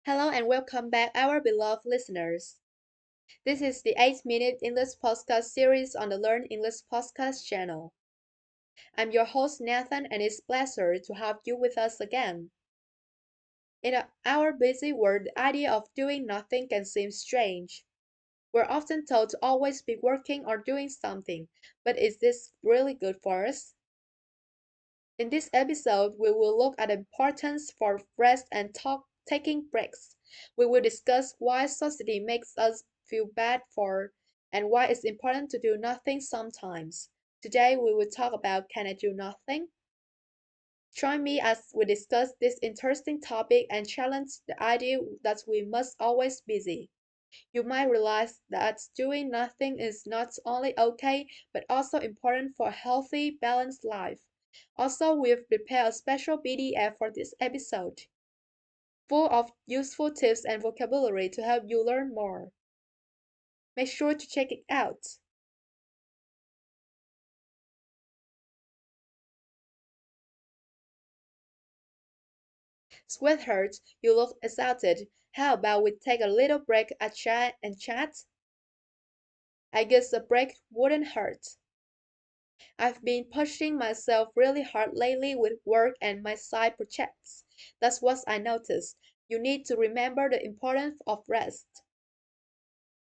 Hello and welcome back, our beloved listeners. This is the 8-minute English podcast series on the Learn English podcast channel. I'm your host Nathan, and it's a pleasure to have you with us again. In our busy world, the idea of doing nothing can seem strange. We're often told to always be working or doing something, but is this really good for us? In this episode, we will look at the importance for rest and taking breaks. We will discuss why society makes us feel bad for and why it's important to do nothing sometimes. Today, we will talk about can I do nothing? Join me as we discuss this interesting topic and challenge the idea that we must always be busy. You might realize that doing nothing is not only okay, but also important for a healthy, balanced life. Also, we've prepared a special PDF for this episode, full of useful tips and vocabulary to help you learn more. Make sure to check it out. Sweetheart, you look excited. How about we take a little break at chat? I guess a break wouldn't hurt. I've been pushing myself really hard lately with work and my side projects. That's what I noticed. You need to remember the importance of rest.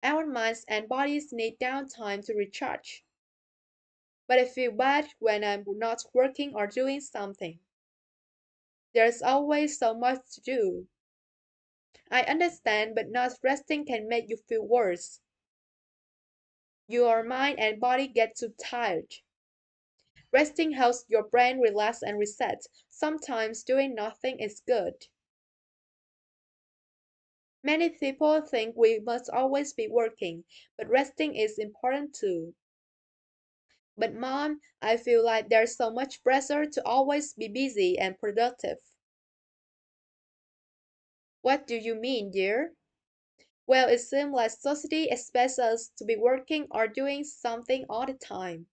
Our minds and bodies need downtime to recharge. But I feel bad when I'm not working or doing something. There's always so much to do. I understand, but not resting can make you feel worse. Your mind and body get too tired. Resting helps your brain relax and reset. Sometimes doing nothing is good. Many people think we must always be working, but resting is important too. But mom, I feel like there's so much pressure to always be busy and productive. What do you mean, dear? Well, it seems like society expects us to be working or doing something all the time.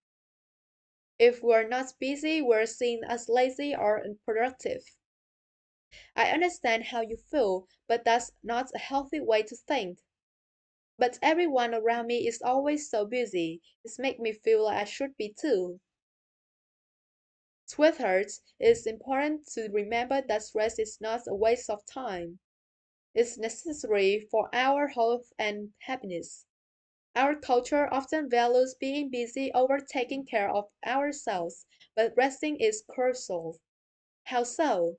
If we're not busy, we're seen as lazy or unproductive. I understand how you feel, but that's not a healthy way to think. But everyone around me is always so busy. It makes me feel like I should be too. Sweetheart, it's important to remember that rest is not a waste of time. It's necessary for our health and happiness. Our culture often values being busy over taking care of ourselves, but resting is crucial. How so?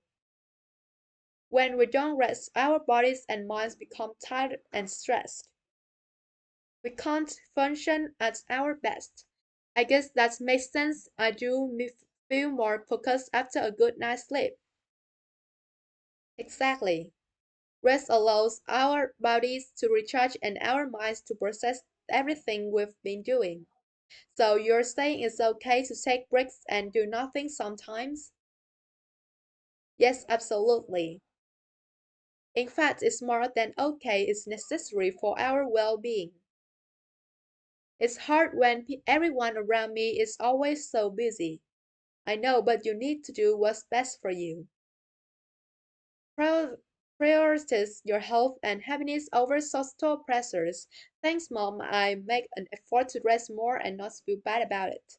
When we don't rest, our bodies and minds become tired and stressed. We can't function at our best. I guess that makes sense. I do feel more focused after a good night's sleep. Exactly. Rest allows our bodies to recharge and our minds to process everything we've been doing. So you're saying it's okay to take breaks and do nothing sometimes? Yes, absolutely. In fact, it's more than okay, it's necessary for our well being. It's hard when everyone around me is always so busy. I know, but you need to do what's best for you. Prior- Prioritize your health and happiness over social pressures. Thanks, Mom. I make an effort to rest more and not feel bad about it.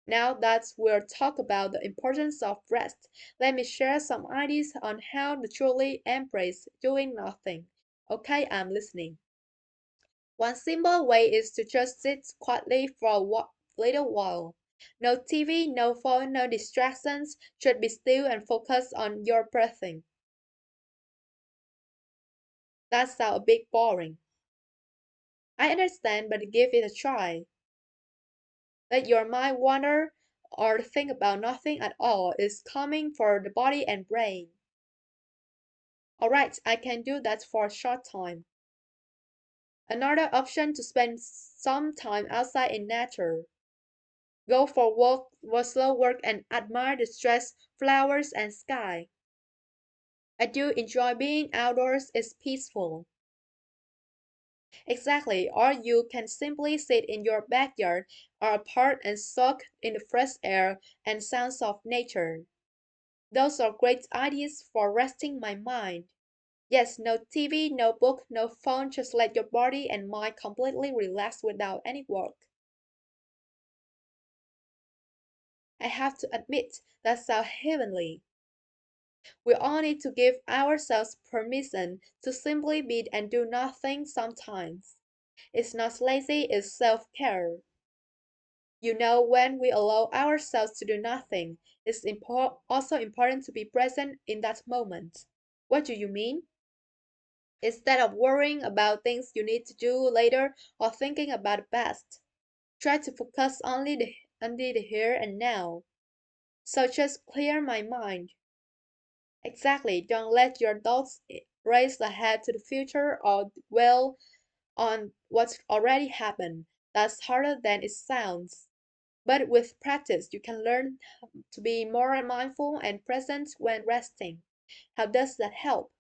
Now that we'll talk about the importance of rest, let me share some ideas on how to truly embrace doing nothing. Okay, I'm listening. One simple way is to just sit quietly for a little while. No TV, no phone, no distractions. Just be still and focus on your breathing. That sounds a bit boring. I understand, but give it a try. Let your mind wander or think about nothing at all is calming for the body and brain. Alright, I can do that for a short time. Another option to spend some time outside in nature. Go for a walk, slow work and admire the stress, flowers and sky. I do enjoy being outdoors, it's peaceful. Exactly, or you can simply sit in your backyard or a park and soak in the fresh air and sounds of nature. Those are great ideas for resting my mind. Yes, no TV, no book, no phone, just let your body and mind completely relax without any work. I have to admit, that sounds heavenly. We all need to give ourselves permission to simply be and do nothing sometimes. It's not lazy, it's self care. When we allow ourselves to do nothing, it's also important to be present in that moment. What do you mean? Instead of worrying about things you need to do later or thinking about the past, try to focus only the here and now. So just clear my mind. Exactly, don't let your thoughts race ahead to the future or dwell on what's already happened. That's harder than it sounds. But with practice, you can learn to be more mindful and present when resting. How does that help?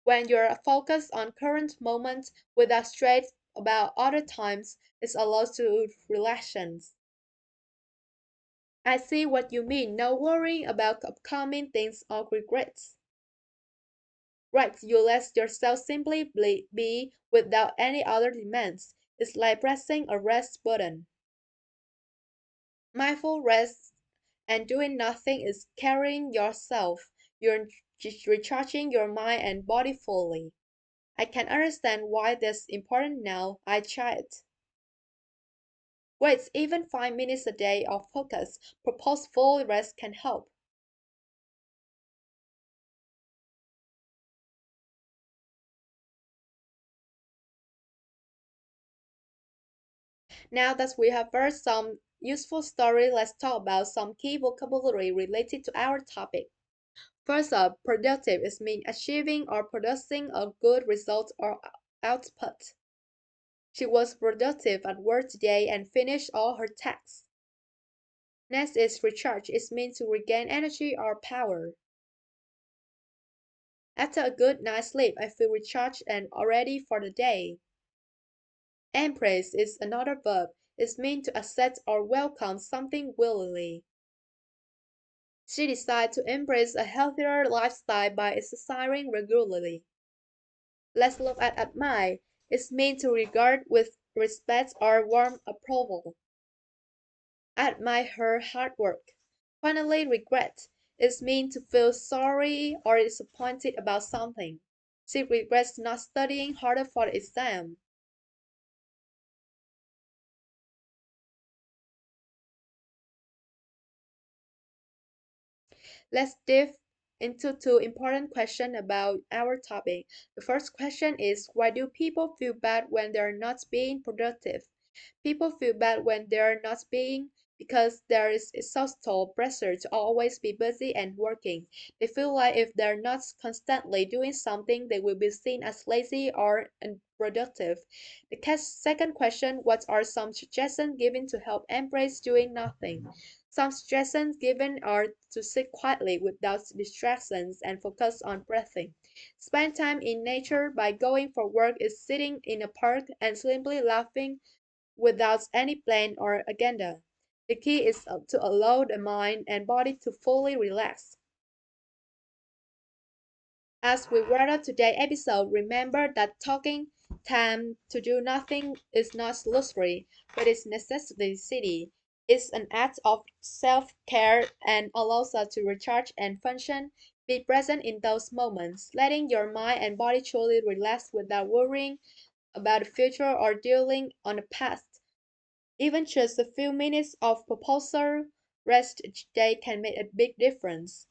When you're focused on current moment without stress about other times, it allows to relaxation. I see what you mean. No worrying about upcoming things or regrets. Right, you let yourself simply be without any other demands. It's like pressing a rest button. Mindful rest and doing nothing is carrying yourself. You're recharging your mind and body fully. I can understand why that's important now. I try it. Wait, even 5 minutes a day of focus, purposeful rest can help. Now that we have heard some useful stories, let's talk about some key vocabulary related to our topic. First up, productive is mean achieving or producing a good result or output. She was productive at work today and finished all her tasks. Next is recharge. It means to regain energy or power. After a good night's sleep, I feel recharged and ready for the day. Embrace is another verb. It means to accept or welcome something willingly. She decided to embrace a healthier lifestyle by exercising regularly. Let's look at admire. It means to regard with respect or warm approval. Admire her hard work. Finally, regret. It means to feel sorry or disappointed about something. She regrets not studying harder for the exam. Let's dive into two important questions about our topic. The first question is, why do people feel bad when they're not being productive? People feel bad when they're not being because there is exhausting pressure to always be busy and working. They feel like if they're not constantly doing something, they will be seen as lazy or unproductive. The second question, what are some suggestions given to help embrace doing nothing? Some suggestions given are to sit quietly without distractions and focus on breathing. Spend time in nature by going for work is sitting in a park and simply laughing without any plan or agenda. The key is to allow the mind and body to fully relax. As we wrap up today's episode, remember that talking time to do nothing is not luxury, but it's necessity. It's an act of self-care and allows us to recharge and function. Be present in those moments, letting your mind and body truly relax without worrying about the future or dwelling on the past. Even just a few minutes of proposal rest each day can make a big difference.